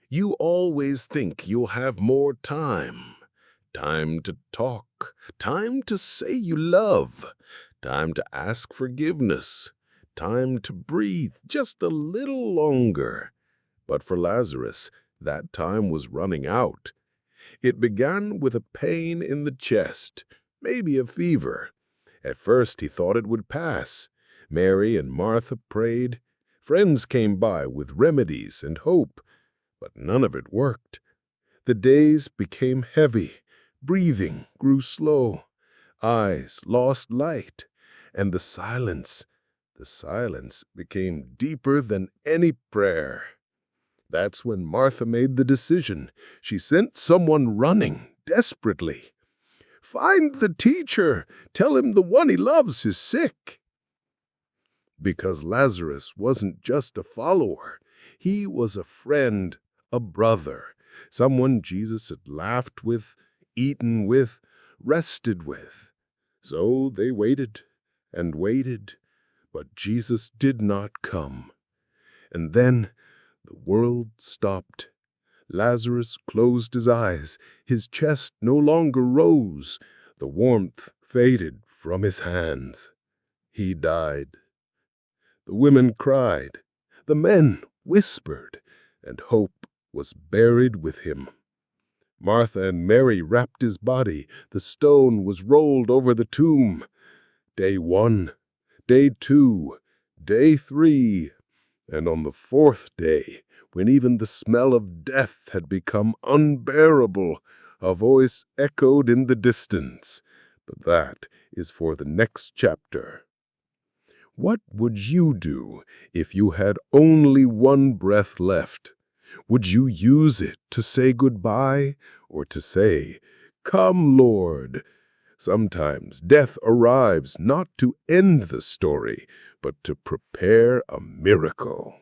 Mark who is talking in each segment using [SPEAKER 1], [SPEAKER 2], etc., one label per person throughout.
[SPEAKER 1] You always think you'll have more time. Time to talk, time to say you love, time to ask forgiveness, time to breathe just a little longer. But for Lazarus, that time was running out. It began with a pain in the chest, maybe a fever. At first he thought it would pass. Mary and Martha prayed. Friends came by with remedies and hope, but none of it worked. The days became heavy, breathing grew slow, eyes lost light, and the silence became deeper than any prayer. That's when Martha made the decision. She sent someone running, desperately. "Find the teacher! Tell him the one he loves is sick!" Because Lazarus wasn't just a follower. He was a friend, a brother, someone Jesus had laughed with, eaten with, rested with. So they waited and waited, but Jesus did not come. And then the world stopped. Lazarus closed his eyes. His chest no longer rose. The warmth faded from his hands. He died. The women cried. The men whispered, and hope was buried with him. Martha and Mary wrapped his body. The stone was rolled over the tomb. Day 1, day 2, day 3, and on the 4th day, when even the smell of death had become unbearable, a voice echoed in the distance. But that is for the next chapter. What would you do if you had only one breath left? Would you use it to say goodbye or to say, "Come, Lord"? Sometimes death arrives not to end the story, but to prepare a miracle.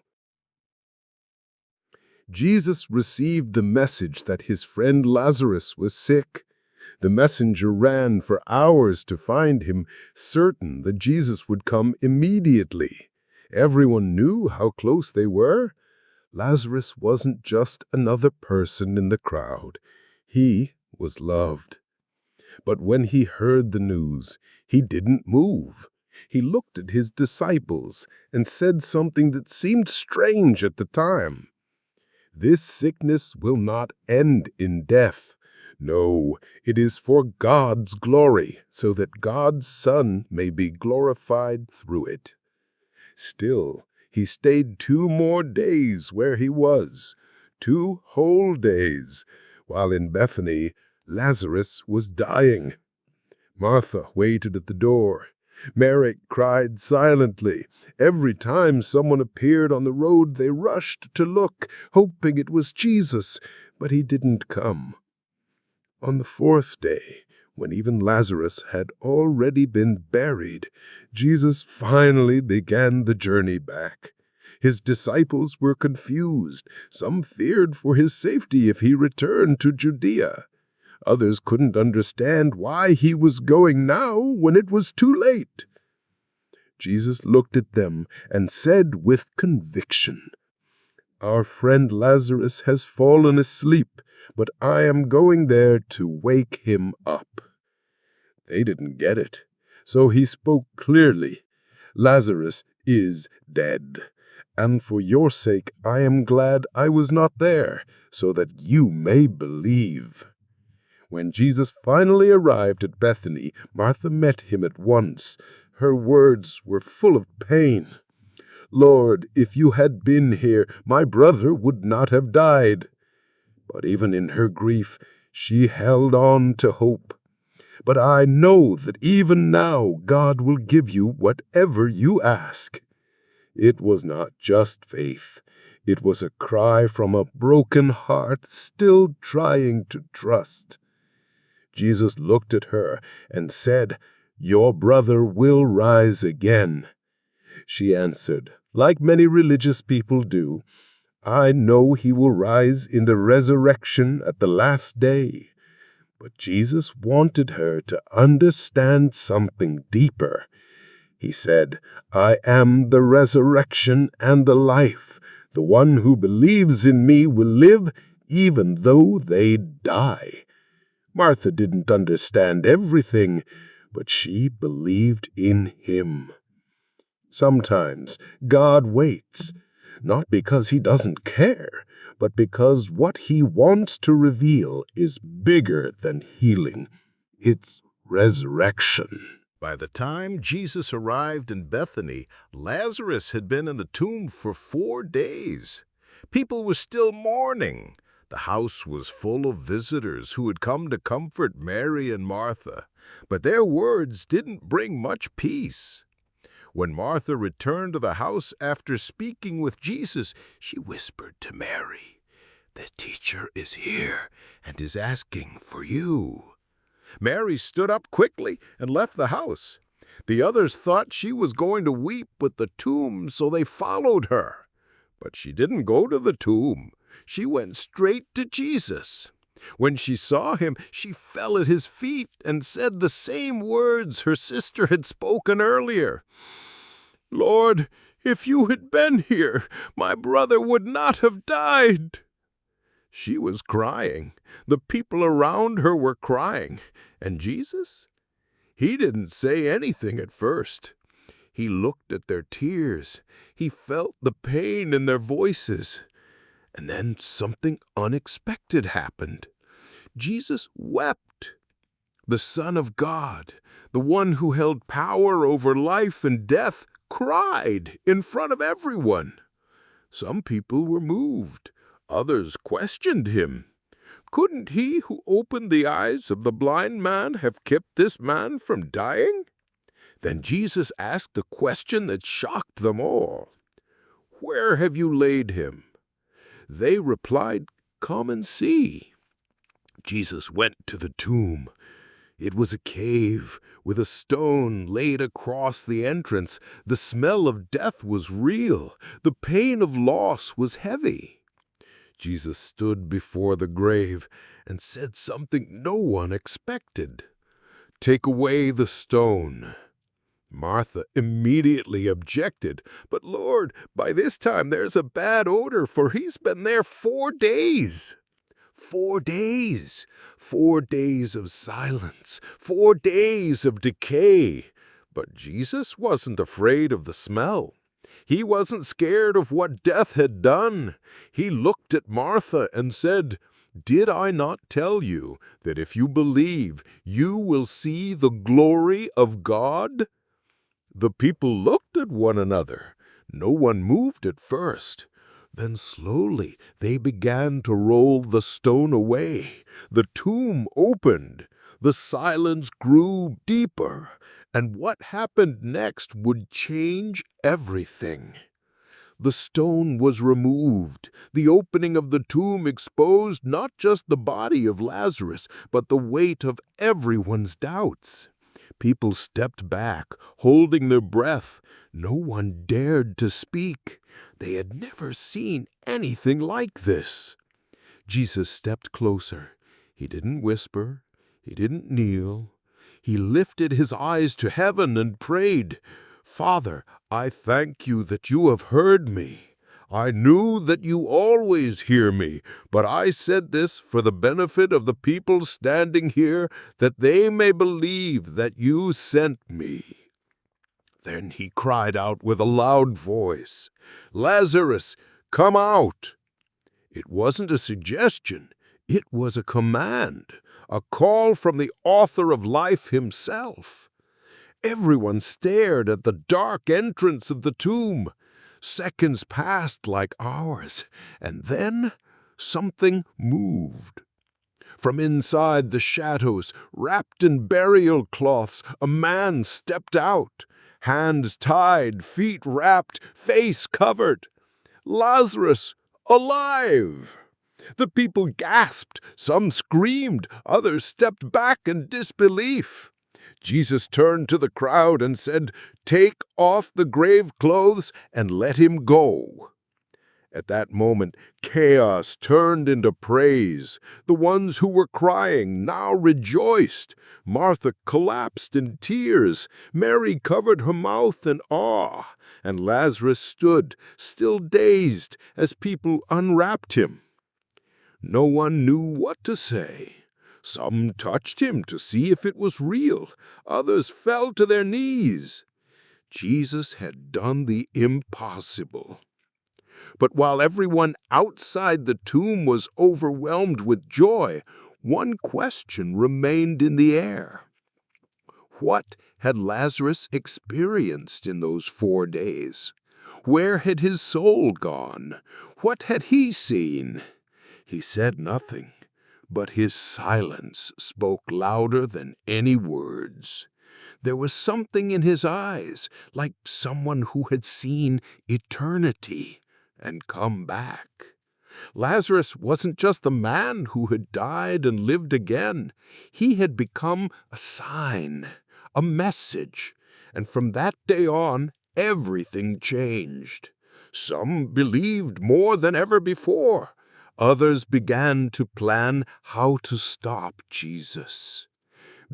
[SPEAKER 1] Jesus received the message that his friend Lazarus was sick. The messenger ran for hours to find him, certain that Jesus would come immediately. Everyone knew how close they were. Lazarus wasn't just another person in the crowd. He was loved. But when he heard the news, he didn't move. He looked at his disciples and said something that seemed strange at the time. "This sickness will not end in death. No, it is for God's glory, so that God's Son may be glorified through it." Still, he stayed 2 more days where he was, 2 whole days, while in Bethany, Lazarus was dying. Martha waited at the door. Mary cried silently. Every time someone appeared on the road, they rushed to look, hoping it was Jesus, but he didn't come. On the 4th day, when even Lazarus had already been buried, Jesus finally began the journey back. His disciples were confused. Some feared for his safety if he returned to Judea. Others couldn't understand why he was going now when it was too late. Jesus looked at them and said with conviction, "Our friend Lazarus has fallen asleep, but I am going there to wake him up." They didn't get it, so he spoke clearly. "Lazarus is dead, and for your sake I am glad I was not there, so that you may believe." When Jesus finally arrived at Bethany, Martha met him at once. Her words were full of pain. "Lord, if you had been here, my brother would not have died." But even in her grief, she held on to hope. "But I know that even now God will give you whatever you ask." It was not just faith. It was a cry from a broken heart still trying to trust. Jesus looked at her and said, "Your brother will rise again." She answered, like many religious people do, "I know he will rise in the resurrection at the last day." But Jesus wanted her to understand something deeper. He said, "I am the resurrection and the life. The one who believes in me will live even though they die." Martha didn't understand everything, but she believed in him. Sometimes God waits, not because he doesn't care, but because what he wants to reveal is bigger than healing. It's resurrection.
[SPEAKER 2] By the time Jesus arrived in Bethany, Lazarus had been in the tomb for 4 days. People were still mourning. The house was full of visitors who had come to comfort Mary and Martha, but their words didn't bring much peace. When Martha returned to the house after speaking with Jesus, she whispered to Mary, "The teacher is here and is asking for you." Mary stood up quickly and left the house. The others thought she was going to weep with the tomb, so they followed her. But she didn't go to the tomb. She went straight to Jesus. When she saw him, she fell at his feet and said the same words her sister had spoken earlier. "Lord, if you had been here, my brother would not have died." She was crying. The people around her were crying. And Jesus? He didn't say anything at first. He looked at their tears. He felt the pain in their voices. And then something unexpected happened. Jesus wept. The Son of God, the one who held power over life and death, cried in front of everyone. Some people were moved. Others questioned him. Couldn't he who opened the eyes of the blind man have kept this man from dying? Then Jesus asked a question that shocked them all. "Where have you laid him?" They replied, "Come and see." Jesus went to the tomb. It was a cave with a stone laid across the entrance. The smell of death was real. The pain of loss was heavy. Jesus stood before the grave and said something no one expected. "Take away the stone." Martha immediately objected. "But Lord, by this time there's a bad odor, for he's been there 4 days. 4 days. 4 days of silence. 4 days of decay. But Jesus wasn't afraid of the smell. He wasn't scared of what death had done. He looked at Martha and said, "Did I not tell you that if you believe, you will see the glory of God?" The people looked at one another. No one moved at first. Then slowly they began to roll the stone away. The tomb opened. The silence grew deeper. And what happened next would change everything. The stone was removed. The opening of the tomb exposed not just the body of Lazarus, but the weight of everyone's doubts. People stepped back, holding their breath. No one dared to speak. They had never seen anything like this. Jesus stepped closer. He didn't whisper. He didn't kneel. He lifted his eyes to heaven and prayed, "Father, I thank you that you have heard me. I knew that you always hear me, but I said this for the benefit of the people standing here, that they may believe that you sent me." Then he cried out with a loud voice, "Lazarus, come out!" It wasn't a suggestion. It was a command, a call from the author of life himself. Everyone stared at the dark entrance of the tomb. Seconds passed like hours, and then something moved. From inside the shadows, wrapped in burial cloths, a man stepped out, hands tied, feet wrapped, face covered. "Lazarus, alive!" The people gasped, some screamed, others stepped back in disbelief. Jesus turned to the crowd and said, "Take off the grave clothes and let him go."
[SPEAKER 1] At that moment, chaos turned into praise. The ones who were crying now rejoiced. Martha collapsed in tears. Mary covered her mouth in awe. And Lazarus stood, still dazed, as people unwrapped him. No one knew what to say. Some touched him to see if it was real. Others fell to their knees. Jesus had done the impossible. But while everyone outside the tomb was overwhelmed with joy, one question remained in the air. What had Lazarus experienced in those 4 days? Where had his soul gone? What had he seen? He said nothing, but his silence spoke louder than any words. There was something in his eyes, like someone who had seen eternity and come back. Lazarus wasn't just the man who had died and lived again. He had become a sign, a message, and from that day on, everything changed. Some believed more than ever before. Others began to plan how to stop Jesus.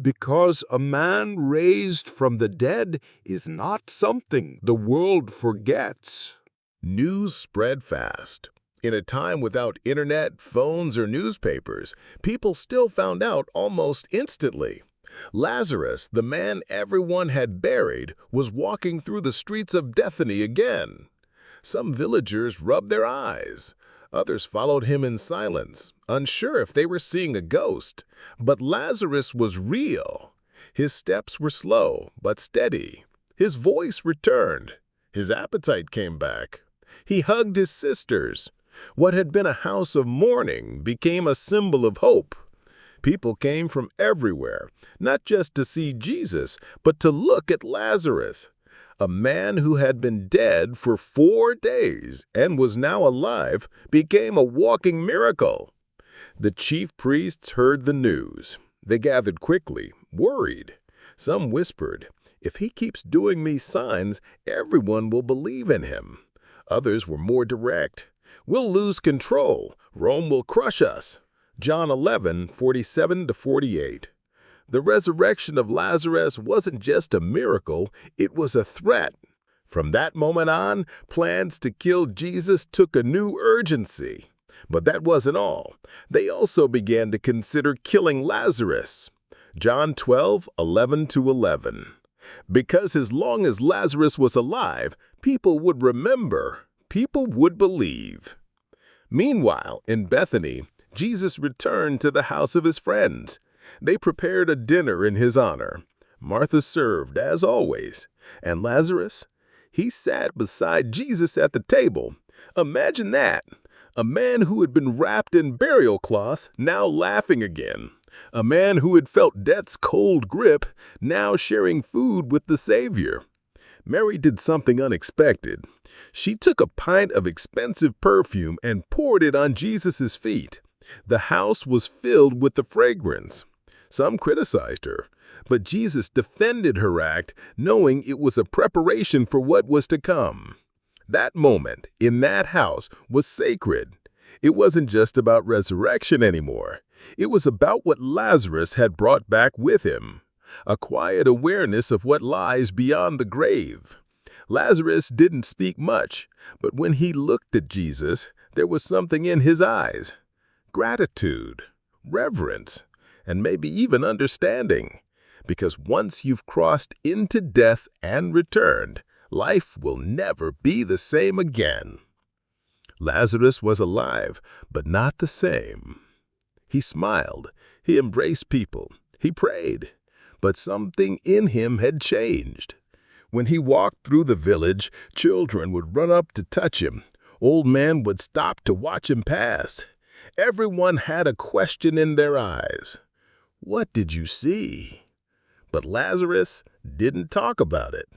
[SPEAKER 1] Because a man raised from the dead is not something the world forgets.
[SPEAKER 2] News spread fast. In a time without internet, phones, or newspapers, people still found out almost instantly. Lazarus, the man everyone had buried, was walking through the streets of Bethany again. Some villagers rubbed their eyes. Others followed him in silence, unsure if they were seeing a ghost. But Lazarus was real. His steps were slow but steady. His voice returned. His appetite came back. He hugged his sisters. What had been a house of mourning became a symbol of hope. People came from everywhere, not just to see Jesus, but to look at Lazarus. A man who had been dead for 4 days and was now alive became a walking miracle. The chief priests heard the news. They gathered quickly, worried. Some whispered, "If he keeps doing these signs, everyone will believe in him." Others were more direct. "We'll lose control. Rome will crush us." John 11:47-48. The resurrection of Lazarus wasn't just a miracle, it was a threat. From that moment on, plans to kill Jesus took a new urgency. But that wasn't all. They also began to consider killing Lazarus. John 12:11-11. Because as long as Lazarus was alive, people would remember, people would believe. Meanwhile, in Bethany, Jesus returned to the house of his friends. They prepared a dinner in his honor. Martha served, as always. And Lazarus? He sat beside Jesus at the table. Imagine that. A man who had been wrapped in burial cloths, now laughing again. A man who had felt death's cold grip, now sharing food with the Savior. Mary did something unexpected. She took a pint of expensive perfume and poured it on Jesus' feet. The house was filled with the fragrance. Some criticized her, but Jesus defended her act, knowing it was a preparation for what was to come. That moment in that house was sacred. It wasn't just about resurrection anymore. It was about what Lazarus had brought back with him, a quiet awareness of what lies beyond the grave. Lazarus didn't speak much, but when he looked at Jesus, there was something in his eyes. Gratitude, reverence, and maybe even understanding. Because once you've crossed into death and returned, life will never be the same again. Lazarus was alive, but not the same. He smiled, he embraced people, he prayed, but something in him had changed. When he walked through the village, children would run up to touch him. Old men would stop to watch him pass. Everyone had a question in their eyes. What did you see? But Lazarus didn't talk about it.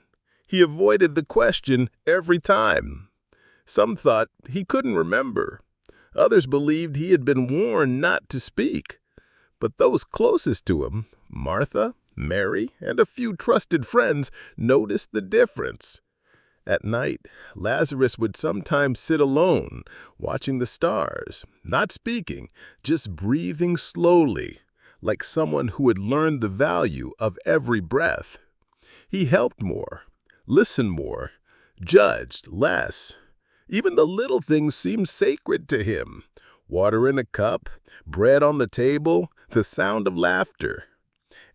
[SPEAKER 2] He avoided the question every time. Some thought he couldn't remember. Others believed he had been warned not to speak. But those closest to him, Martha, Mary, and a few trusted friends, noticed the difference. At night, Lazarus would sometimes sit alone, watching the stars, not speaking, just breathing slowly, like someone who had learned the value of every breath. He helped more, listened more, judged less. Even the little things seemed sacred to him. Water in a cup, bread on the table, the sound of laughter.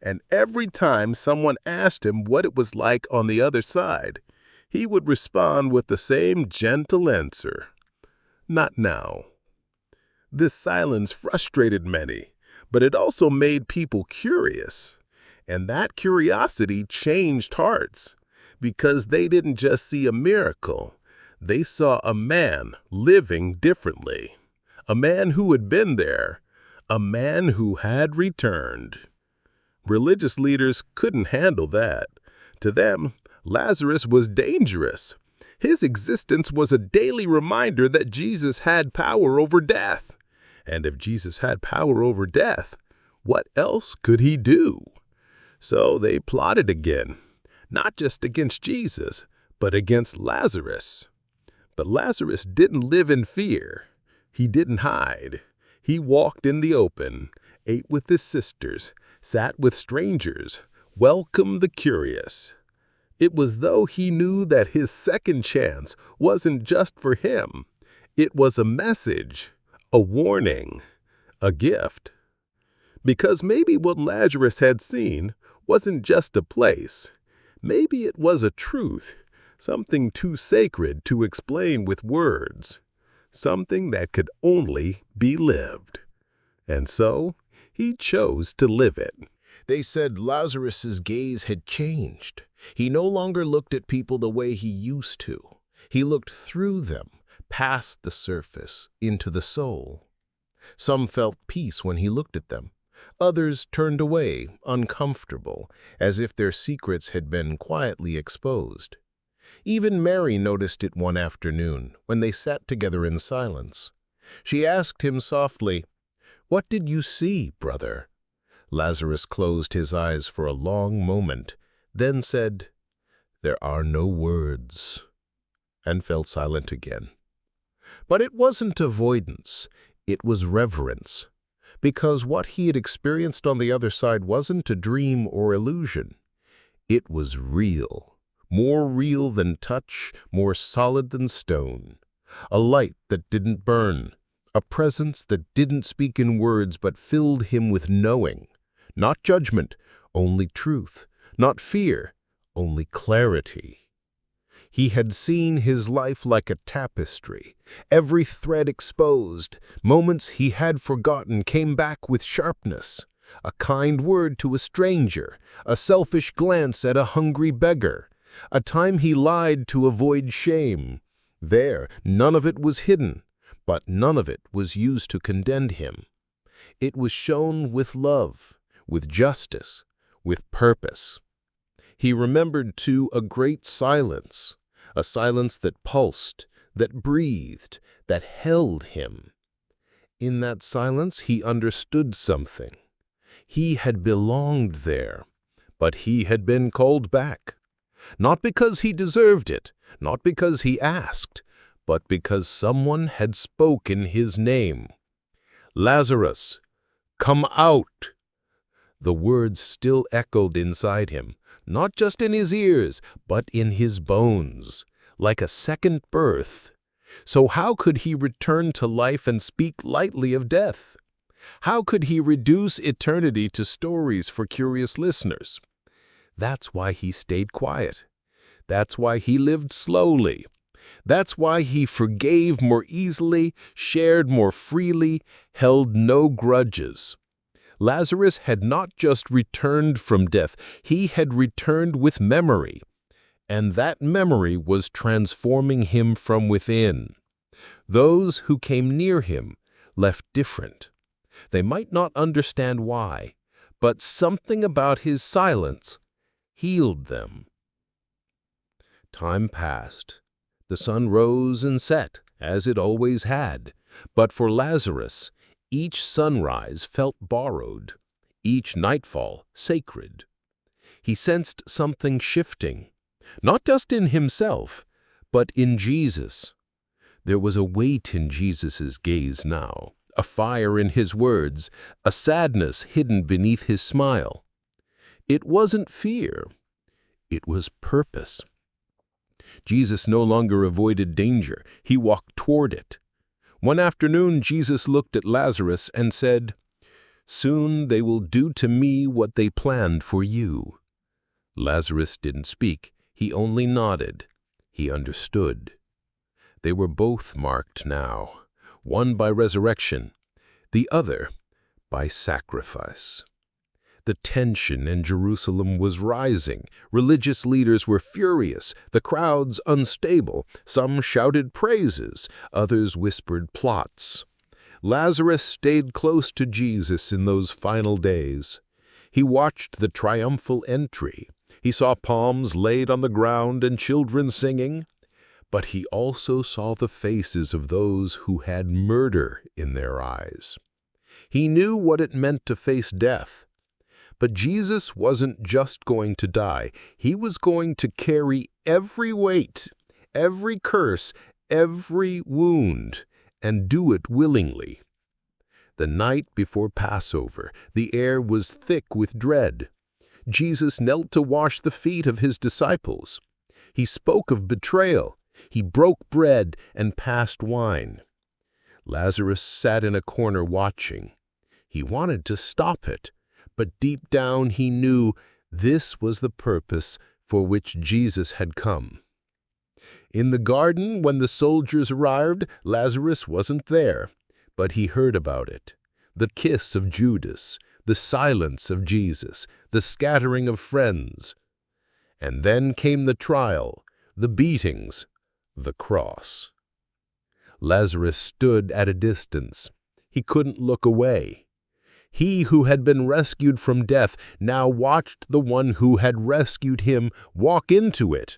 [SPEAKER 2] And every time someone asked him what it was like on the other side, he would respond with the same gentle answer, "Not now." This silence frustrated many, but it also made people curious. And that curiosity changed hearts, because they didn't just see a miracle. They saw a man living differently, a man who had been there, a man who had returned. Religious leaders couldn't handle that. To them, Lazarus was dangerous. His existence was a daily reminder that Jesus had power over death. And if Jesus had power over death, what else could he do? So they plotted again, not just against Jesus, but against Lazarus. But Lazarus didn't live in fear. He didn't hide. He walked in the open, ate with his sisters, sat with strangers, welcomed the curious. It was though he knew that his second chance wasn't just for him. It was a message, a warning, a gift. Because maybe what Lazarus had seen wasn't just a place. Maybe it was a truth, something too sacred to explain with words, something that could only be lived. And so, he chose to live it. They said Lazarus's gaze had changed. He no longer looked at people the way he used to. He looked through them, past the surface, into the soul. Some felt peace when he looked at them. Others turned away, uncomfortable, as if their secrets had been quietly exposed. Even Mary noticed it one afternoon, when they sat together in silence. She asked him softly, "What did you see, brother?" Lazarus closed his eyes for a long moment, then said, "There are no words," and fell silent again. But it wasn't avoidance, it was reverence, because what he had experienced on the other side wasn't a dream or illusion. It was real, more real than touch, more solid than stone. A light that didn't burn, a presence that didn't speak in words but filled him with knowing. Not judgment, only truth. Not fear, only clarity. He had seen his life like a tapestry, every thread exposed. Moments he had forgotten came back with sharpness. A kind word to a stranger, a selfish glance at a hungry beggar, a time he lied to avoid shame. There, none of it was hidden, but none of it was used to condemn him. It was shown with love, with justice, with purpose. He remembered, too, a great silence, a silence that pulsed, that breathed, that held him. In that silence he understood something. He had belonged there, but he had been called back. Not because he deserved it, not because he asked, but because someone had spoken his name. "Lazarus, come out!" The words still echoed inside him, not just in his ears, but in his bones, like a second birth. So how could he return to life and speak lightly of death? How could he reduce eternity to stories for curious listeners? That's why he stayed quiet. That's why he lived slowly. That's why he forgave more easily, shared more freely, held no grudges. Lazarus had not just returned from death, he had returned with memory. And that memory was transforming him from within. Those who came near him left different. They might not understand why, but something about his silence healed them. Time passed. The sun rose and set, as it always had. But for Lazarus, each sunrise felt borrowed, each nightfall sacred. He sensed something shifting, not just in himself,
[SPEAKER 3] but in Jesus. There was a weight in Jesus' gaze now, a fire in his words, a sadness hidden beneath his smile. It wasn't fear, it was purpose. Jesus no longer avoided danger, he walked toward it. One afternoon, Jesus looked at Lazarus and said, "Soon they will do to me what they planned for you." Lazarus didn't speak, he only nodded. He understood. They were both marked now, one by resurrection, the other by sacrifice. The tension in Jerusalem was rising. Religious leaders were furious, the crowds unstable. Some shouted praises, others whispered plots. Lazarus stayed close to Jesus in those final days. He watched the triumphal entry. He saw palms laid on the ground and children singing. But he also saw the faces of those who had murder in their eyes. He knew what it meant to face death. But Jesus wasn't just going to die. He was going to carry every weight, every curse, every wound, and do it willingly. The night before Passover, the air was thick with dread. Jesus knelt to wash the feet of his disciples. He spoke of betrayal. He broke bread and passed wine. Lazarus sat in a corner watching. He wanted to stop it, but deep down he knew this was the purpose for which Jesus had come. In the garden, when the soldiers arrived, Lazarus wasn't there, but he heard about it. The kiss of Judas, the silence of Jesus, the scattering of friends. And then came the trial, the beatings, the cross. Lazarus stood at a distance. He couldn't look away. He who had been rescued from death now watched the one who had rescued him walk into it.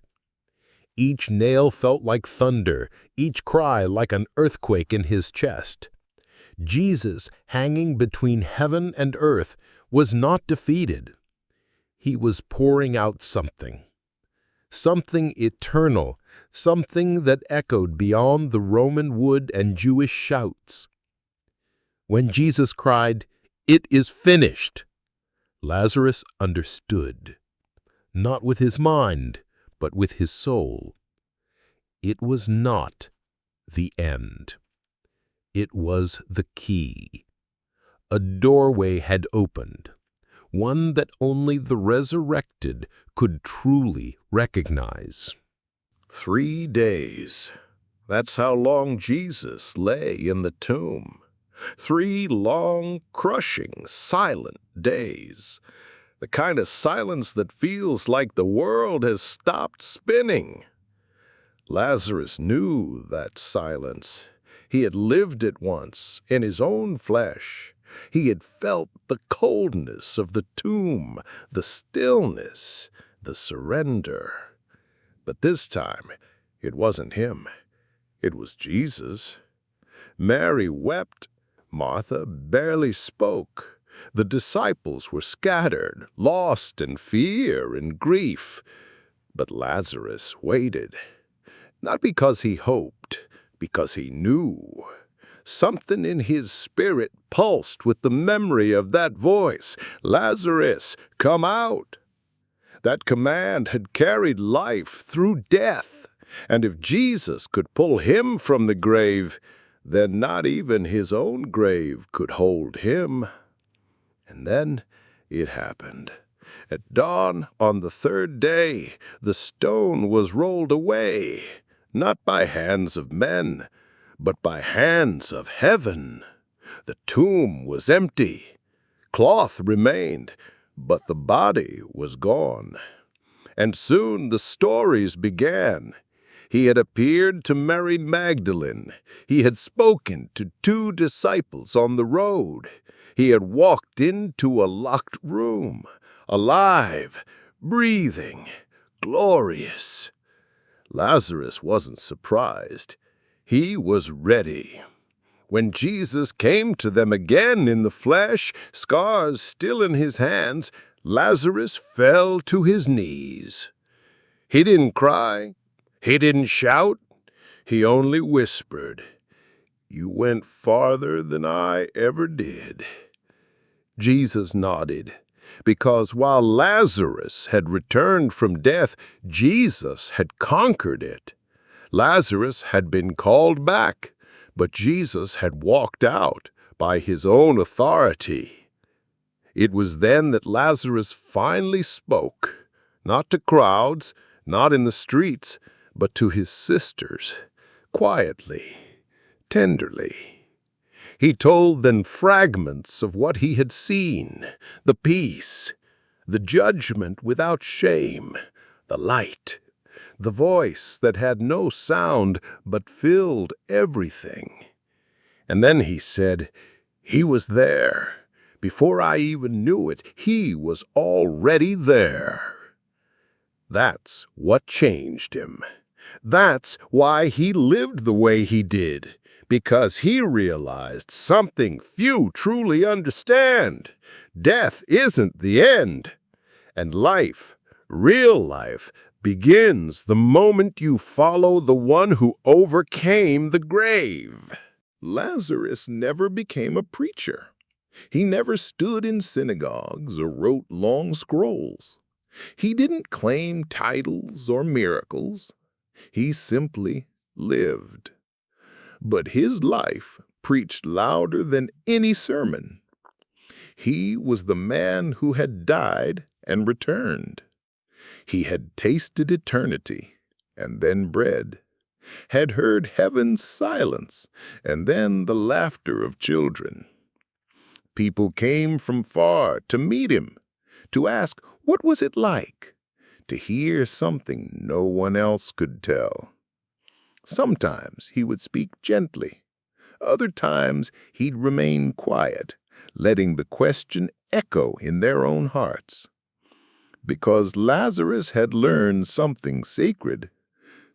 [SPEAKER 3] Each nail felt like thunder, each cry like an earthquake in his chest. Jesus, hanging between heaven and earth, was not defeated. He was pouring out something eternal, something that echoed beyond the Roman wood and Jewish shouts. When Jesus cried, "It is finished," Lazarus understood, not with his mind, but with his soul. It was not the end. It was the key. A doorway had opened, one that only the resurrected could truly recognize.
[SPEAKER 2] 3 days. That's how long Jesus lay in the tomb. 3 long, crushing, silent days. The kind of silence that feels like the world has stopped spinning. Lazarus knew that silence. He had lived it once in his own flesh. He had felt the coldness of the tomb, the stillness, the surrender. But this time, it wasn't him. It was Jesus. Mary wept. Martha barely spoke. The disciples were scattered, lost in fear and grief. But Lazarus waited. Not because he hoped, because he knew. Something in his spirit pulsed with the memory of that voice, "Lazarus, come out." That command had carried life through death, and if Jesus could pull him from the grave, then not even his own grave could hold him. And then it happened. At dawn on the 3rd day, the stone was rolled away, not by hands of men, but by hands of heaven. The tomb was empty. Cloth remained, but the body was gone. And soon the stories began. He had appeared to Mary Magdalene. He had spoken to 2 disciples on the road. He had walked into a locked room, alive, breathing, glorious. Lazarus wasn't surprised. He was ready. When Jesus came to them again in the flesh, scars still in his hands, Lazarus fell to his knees. He didn't cry.
[SPEAKER 1] He didn't shout. He only whispered, "You went farther than I ever did." Jesus nodded, because while Lazarus had returned from death, Jesus had conquered it. Lazarus had been called back, but Jesus had walked out by his own authority. It was then that Lazarus finally spoke, not to crowds, not in the streets, but to his sisters, quietly, tenderly. He told them fragments of what he had seen, the peace, the judgment without shame, the light, the voice that had no sound but filled everything. And then he said, "He was there. Before I even knew it, he was already there." That's what changed him. That's why he lived the way he did, because he realized something few truly understand. Death isn't the end, and life, real life, begins the moment you follow the one who overcame the grave.
[SPEAKER 2] Lazarus never became a preacher. He never stood in synagogues or wrote long scrolls. He didn't claim titles or miracles. He simply lived. But his life preached louder than any sermon. He was the man who had died and returned. He had tasted eternity and then bread, had heard heaven's silence and then the laughter of children. People came from far to meet him, to ask what was it like, to hear something no one else could tell. Sometimes he would speak gently. Other times he'd remain quiet, letting the question echo in their own hearts. Because Lazarus had learned something sacred,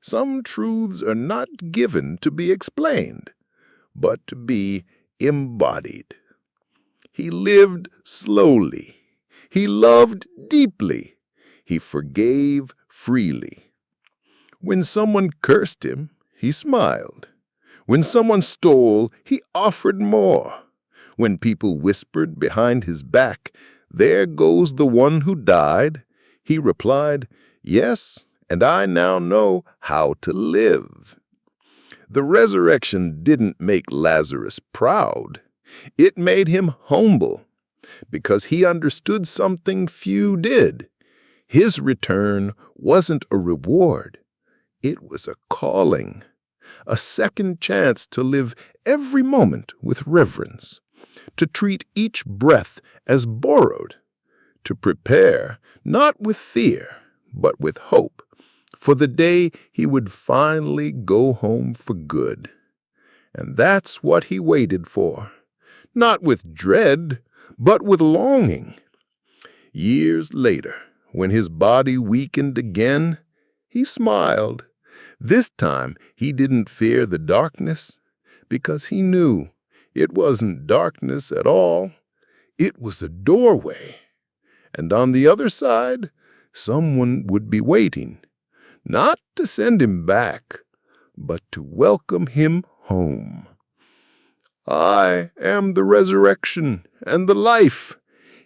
[SPEAKER 2] some truths are not given to be explained, but to be embodied. He lived slowly. He loved deeply. He forgave freely. When someone cursed him, he smiled. When someone stole, he offered more. When people whispered behind his back, "There goes the one who died," he replied, "Yes, and I now know how to live." The resurrection didn't make Lazarus proud. It made him humble, because he understood something few did. His return wasn't a reward. It was a calling, a second chance to live every moment with reverence, to treat each breath as borrowed, to prepare not with fear, but with hope, for the day he would finally go home for good. And that's what he waited for, not with dread, but with longing. Years later, when his body weakened again, he smiled. This time he didn't fear the darkness, because he knew it wasn't darkness at all. It was a doorway. And on the other side, someone would be waiting, not to send him back, but to welcome him home. "I am the resurrection and the life.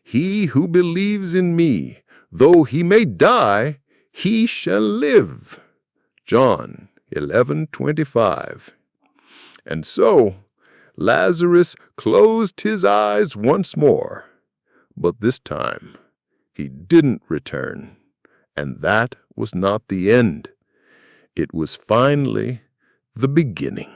[SPEAKER 2] He who believes in me, though he may die, he shall live." John 11:25. And so Lazarus closed his eyes once more, but this time he didn't return, and that was not the end. It was finally the beginning.